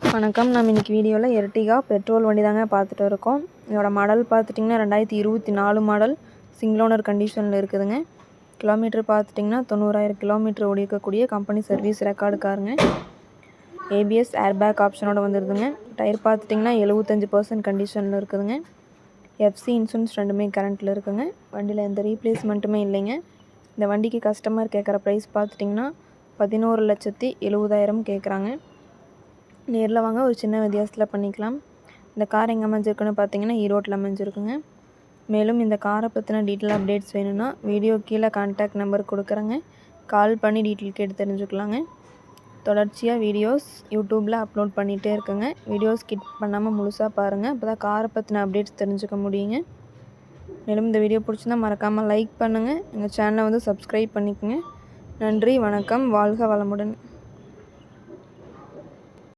வணக்கம். நம்ம இன்றைக்கி வீடியோவில் எர்டிகா பெட்ரோல் வண்டி தாங்க பார்த்துட்டு இருக்கோம். இதோட மாடல் பார்த்துட்டிங்கன்னா 2024 மாடல் சிங்கிள் ஓனர் கண்டிஷனில் இருக்குதுங்க. கிலோமீட்டர் பார்த்துட்டிங்கன்னா 90,000 கிலோமீட்டர் ஓடி இருக்கக்கூடிய கம்பெனி சர்வீஸ் ரெக்கார்டு காருங்க. ஏபிஎஸ் ஏர்பேக் ஆப்ஷனோட வந்துடுதுங்க. டயர் பார்த்துட்டிங்கன்னா 75% கண்டிஷனில் இருக்குதுங்க. எஃப்சி இன்சூரன்ஸ் ரெண்டுமே கரண்ட்டில் இருக்குதுங்க. வண்டியில் எந்த ரீப்ளேஸ்மெண்ட்டுமே இல்லைங்க. இந்த வண்டிக்கு கஸ்டமர் கேட்குற ப்ரைஸ் பார்த்துட்டிங்கன்னா 11,70,000 கேட்குறாங்க. நேரில் வாங்க, ஒரு சின்ன வித்தியாசத்தில் பண்ணிக்கலாம். இந்த கார் எங்கே அமைஞ்சிருக்குன்னு பார்த்தீங்கன்னா ஈரோட்டில் அமைஞ்சிருக்குங்க. மேலும் இந்த காரை பற்றின டீட்டெயில் அப்டேட்ஸ் வேணும்னா வீடியோ கீழே கான்டாக்ட் நம்பர் கொடுக்குறேங்க. கால் பண்ணி டீட்டெயில் கேட்டு தெரிஞ்சுக்கலாங்க. தொடர்ச்சியாக வீடியோஸ் யூடியூப்பில் அப்லோட் பண்ணிகிட்டே இருக்குங்க. வீடியோஸ் ஸ்கிப் பண்ணாமல் முழுசாக பாருங்கள். அப்போ தான் காரை பற்றின அப்டேட்ஸ் தெரிஞ்சுக்க முடியுங்க. மேலும் இந்த வீடியோ பிடிச்சிருந்தா மறக்காமல் லைக் பண்ணுங்கள். எங்கள் சேனலை சப்ஸ்கிரைப் பண்ணிக்கோங்க. நன்றி, வணக்கம், வாழ்க வளமுடன்.